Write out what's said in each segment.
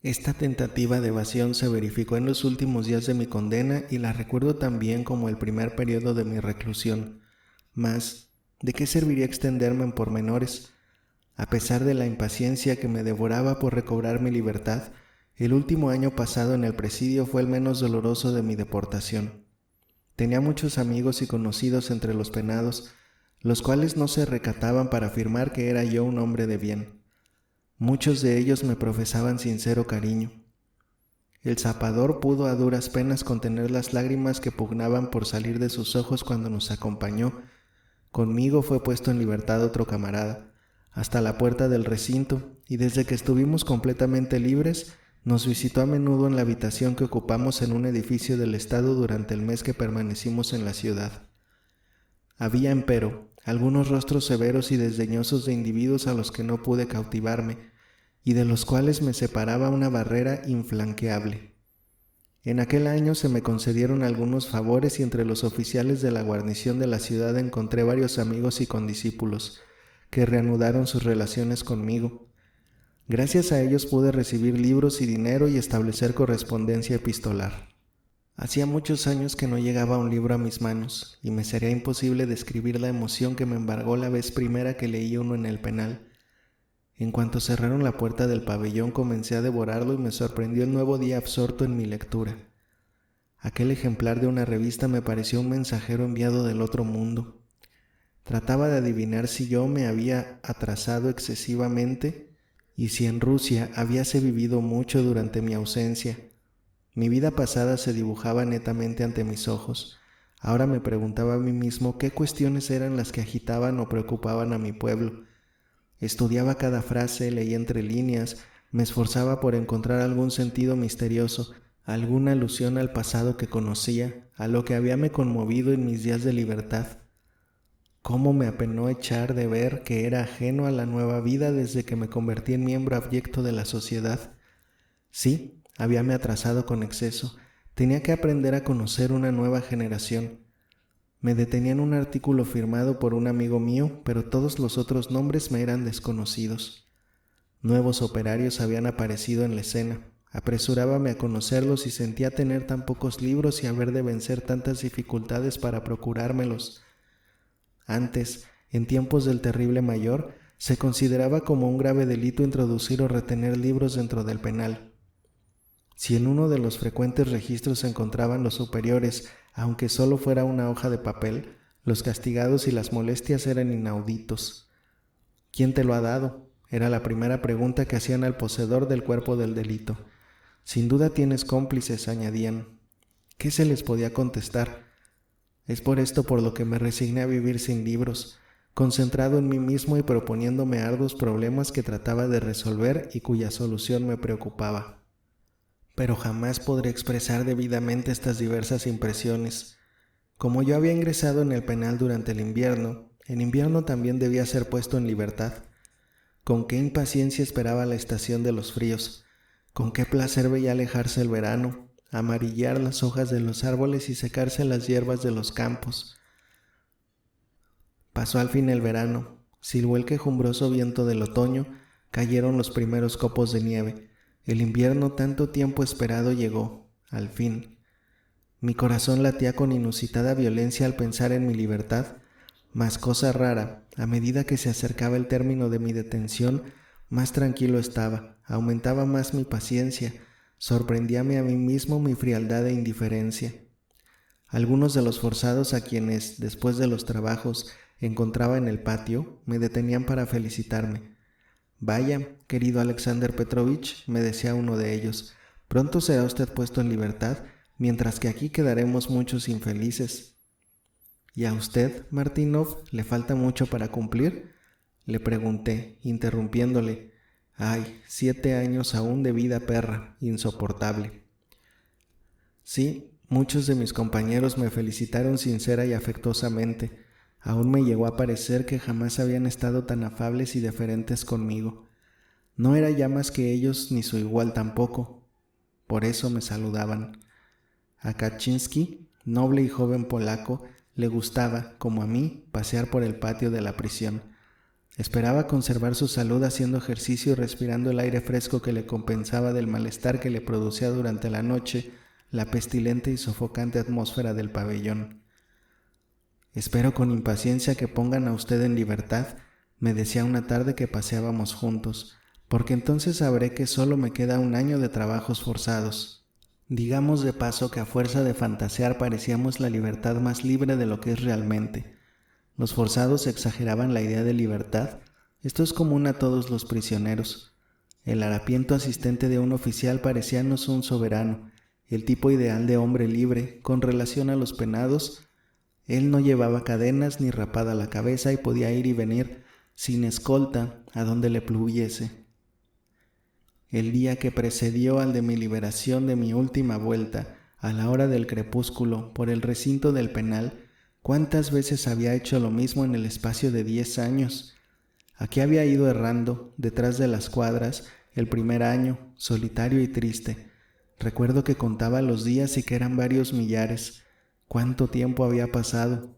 Esta tentativa de evasión se verificó en los últimos días de mi condena y la recuerdo también como el primer periodo de mi reclusión. Mas, ¿de qué serviría extenderme en pormenores? A pesar de la impaciencia que me devoraba por recobrar mi libertad, el último año pasado en el presidio fue el menos doloroso de mi deportación. Tenía muchos amigos y conocidos entre los penados, los cuales no se recataban para afirmar que era yo un hombre de bien. Muchos de ellos me profesaban sincero cariño. El zapador pudo a duras penas contener las lágrimas que pugnaban por salir de sus ojos cuando nos acompañó. Conmigo fue puesto en libertad otro camarada, hasta la puerta del recinto, y desde que estuvimos completamente libres, nos visitó a menudo en la habitación que ocupamos en un edificio del Estado durante el mes que permanecimos en la ciudad. Había, empero, algunos rostros severos y desdeñosos de individuos a los que no pude cautivarme, y de los cuales me separaba una barrera infranqueable. En aquel año se me concedieron algunos favores y entre los oficiales de la guarnición de la ciudad encontré varios amigos y condiscípulos, que reanudaron sus relaciones conmigo. Gracias a ellos pude recibir libros y dinero y establecer correspondencia epistolar. Hacía muchos años que no llegaba un libro a mis manos, y me sería imposible describir la emoción que me embargó la vez primera que leí uno en el penal. En cuanto cerraron la puerta del pabellón comencé a devorarlo y me sorprendió el nuevo día absorto en mi lectura. Aquel ejemplar de una revista me pareció un mensajero enviado del otro mundo. Trataba de adivinar si yo me había atrasado excesivamente y si en Rusia habíase vivido mucho durante mi ausencia. Mi vida pasada se dibujaba netamente ante mis ojos. Ahora me preguntaba a mí mismo qué cuestiones eran las que agitaban o preocupaban a mi pueblo. Estudiaba cada frase, leía entre líneas, me esforzaba por encontrar algún sentido misterioso, alguna alusión al pasado que conocía, a lo que habíame conmovido en mis días de libertad. Cómo me apenó echar de ver que era ajeno a la nueva vida desde que me convertí en miembro abyecto de la sociedad. Sí, habíame atrasado con exceso. Tenía que aprender a conocer una nueva generación. Me detenía en un artículo firmado por un amigo mío, pero todos los otros nombres me eran desconocidos. Nuevos operarios habían aparecido en la escena. Apresurábame a conocerlos y sentía tener tan pocos libros y haber de vencer tantas dificultades para procurármelos. Antes, en tiempos del terrible mayor, se consideraba como un grave delito introducir o retener libros dentro del penal. Si en uno de los frecuentes registros se encontraban los superiores, aunque solo fuera una hoja de papel, los castigados y las molestias eran inauditos. ¿Quién te lo ha dado? Era la primera pregunta que hacían al poseedor del cuerpo del delito. Sin duda tienes cómplices, añadían. ¿Qué se les podía contestar? Es por esto por lo que me resigné a vivir sin libros, concentrado en mí mismo y proponiéndome arduos problemas que trataba de resolver y cuya solución me preocupaba. Pero jamás podré expresar debidamente estas diversas impresiones. Como yo había ingresado en el penal durante el invierno, en invierno también debía ser puesto en libertad. Con qué impaciencia esperaba la estación de los fríos, con qué placer veía alejarse el verano, amarillar las hojas de los árboles y secarse las hierbas de los campos. Pasó al fin el verano, silbó el quejumbroso viento del otoño, cayeron los primeros copos de nieve. El invierno tanto tiempo esperado llegó, al fin. Mi corazón latía con inusitada violencia al pensar en mi libertad, mas cosa rara, a medida que se acercaba el término de mi detención, más tranquilo estaba, aumentaba más mi paciencia, sorprendíame a mí mismo mi frialdad e indiferencia. Algunos de los forzados a quienes, después de los trabajos, encontraba en el patio, me detenían para felicitarme. Vaya, querido Alexander Petrovich, me decía uno de ellos, pronto será usted puesto en libertad, mientras que aquí quedaremos muchos infelices. ¿Y a usted, Martínov, le falta mucho para cumplir? Le pregunté, interrumpiéndole. Ay, 7 años aún de vida perra, insoportable. Sí, muchos de mis compañeros me felicitaron sincera y afectuosamente. Aún me llegó a parecer que jamás habían estado tan afables y deferentes conmigo. No era ya más que ellos ni su igual tampoco. Por eso me saludaban. A Kaczynski, noble y joven polaco, le gustaba, como a mí, pasear por el patio de la prisión. Esperaba conservar su salud haciendo ejercicio y respirando el aire fresco que le compensaba del malestar que le producía durante la noche la pestilente y sofocante atmósfera del pabellón. «Espero con impaciencia que pongan a usted en libertad», me decía una tarde que paseábamos juntos, «porque entonces sabré que solo me queda un año de trabajos forzados». Digamos de paso que a fuerza de fantasear parecíamos la libertad más libre de lo que es realmente. Los forzados exageraban la idea de libertad. Esto es común a todos los prisioneros. El harapiento asistente de un oficial parecíanos un soberano, el tipo ideal de hombre libre. Con relación a los penados, él no llevaba cadenas ni rapada la cabeza y podía ir y venir sin escolta a donde le pluviese. El día que precedió al de mi liberación de mi última vuelta, a la hora del crepúsculo, por el recinto del penal, ¿cuántas veces había hecho lo mismo en el espacio de 10 años? Aquí había ido errando, detrás de las cuadras, el primer año, solitario y triste. Recuerdo que contaba los días y que eran varios millares. ¿Cuánto tiempo había pasado?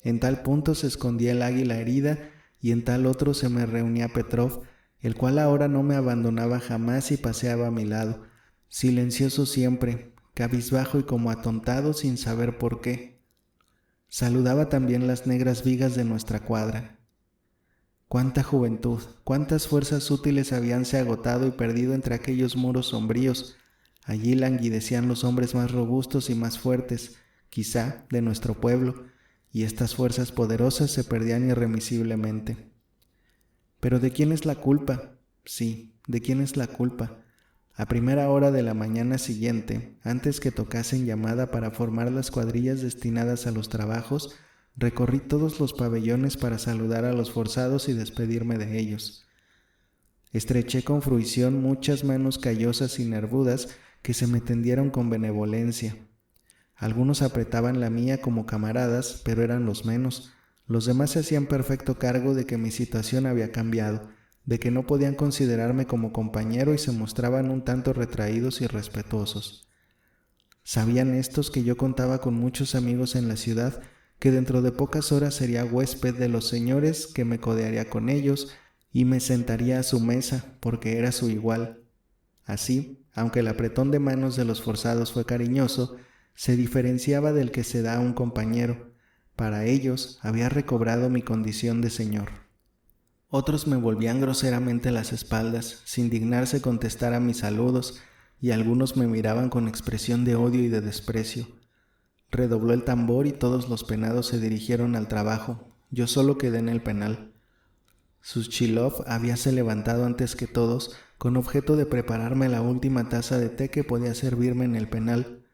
En tal punto se escondía el águila herida y en tal otro se me reunía Petrov, el cual ahora no me abandonaba jamás y paseaba a mi lado, silencioso siempre, cabizbajo y como atontado sin saber por qué. Saludaba también las negras vigas de nuestra cuadra. Cuánta juventud, cuántas fuerzas útiles habíanse agotado y perdido entre aquellos muros sombríos. Allí languidecían los hombres más robustos y más fuertes, quizá, de nuestro pueblo, y estas fuerzas poderosas se perdían irremisiblemente. ¿Pero de quién es la culpa? Sí, ¿de quién es la culpa? A primera hora de la mañana siguiente, antes que tocasen llamada para formar las cuadrillas destinadas a los trabajos, recorrí todos los pabellones para saludar a los forzados y despedirme de ellos. Estreché con fruición muchas manos callosas y nervudas que se me tendieron con benevolencia. Algunos apretaban la mía como camaradas, pero eran los menos. Los demás se hacían perfecto cargo de que mi situación había cambiado, de que no podían considerarme como compañero y se mostraban un tanto retraídos y respetuosos. Sabían estos que yo contaba con muchos amigos en la ciudad, que dentro de pocas horas sería huésped de los señores, que me codearía con ellos y me sentaría a su mesa, porque era su igual. Así, aunque el apretón de manos de los forzados fue cariñoso, se diferenciaba del que se da a un compañero. Para ellos había recobrado mi condición de señor. Otros me volvían groseramente las espaldas, sin dignarse contestar a mis saludos, y algunos me miraban con expresión de odio y de desprecio. Redobló el tambor y todos los penados se dirigieron al trabajo. Yo solo quedé en el penal. Suchilov habíase levantado antes que todos, con objeto de prepararme la última taza de té que podía servirme en el penal.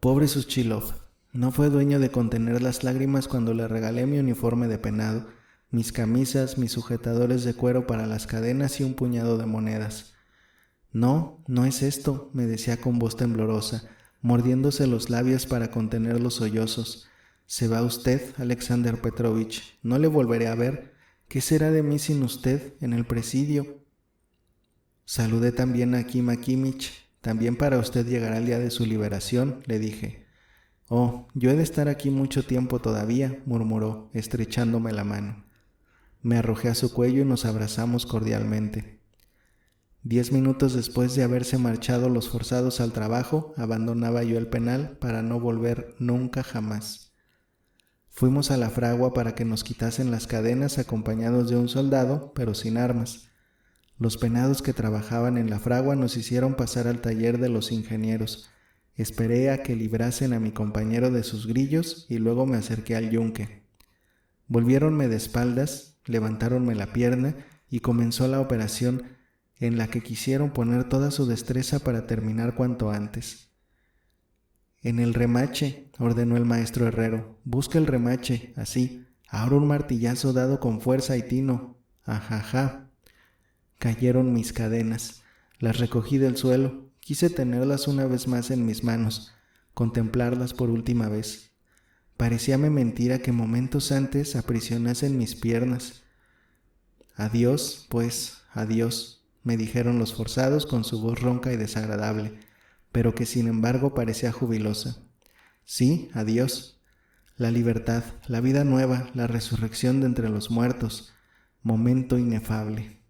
Pobre Suchilov. No fue dueño de contener las lágrimas cuando le regalé mi uniforme de penado, mis camisas, mis sujetadores de cuero para las cadenas y un puñado de monedas. No, no es esto, me decía con voz temblorosa, mordiéndose los labios para contener los sollozos. Se va usted, Alexander Petrovich, no le volveré a ver. ¿Qué será de mí sin usted en el presidio? Saludé también a Akim Akimich. También para usted llegará el día de su liberación, le dije. «Oh, yo he de estar aquí mucho tiempo todavía», murmuró, estrechándome la mano. Me arrojé a su cuello y nos abrazamos cordialmente. 10 minutos después de haberse marchado los forzados al trabajo, abandonaba yo el penal para no volver nunca jamás. Fuimos a la fragua para que nos quitasen las cadenas acompañados de un soldado, pero sin armas. Los penados que trabajaban en la fragua nos hicieron pasar al taller de los ingenieros. Esperé a que librasen a mi compañero de sus grillos y luego me acerqué al yunque. Volviéronme de espaldas, levantáronme la pierna y comenzó la operación en la que quisieron poner toda su destreza para terminar cuanto antes. «En el remache», ordenó el maestro herrero, «busca el remache, así, ahora un martillazo dado con fuerza y tino. Ajaja». Cayeron mis cadenas, las recogí del suelo. Quise tenerlas una vez más en mis manos, contemplarlas por última vez. Parecíame mentira que momentos antes aprisionasen mis piernas. «Adiós, pues, adiós», me dijeron los forzados con su voz ronca y desagradable, pero que sin embargo parecía jubilosa. «Sí, adiós. La libertad, la vida nueva, la resurrección de entre los muertos. momento inefable.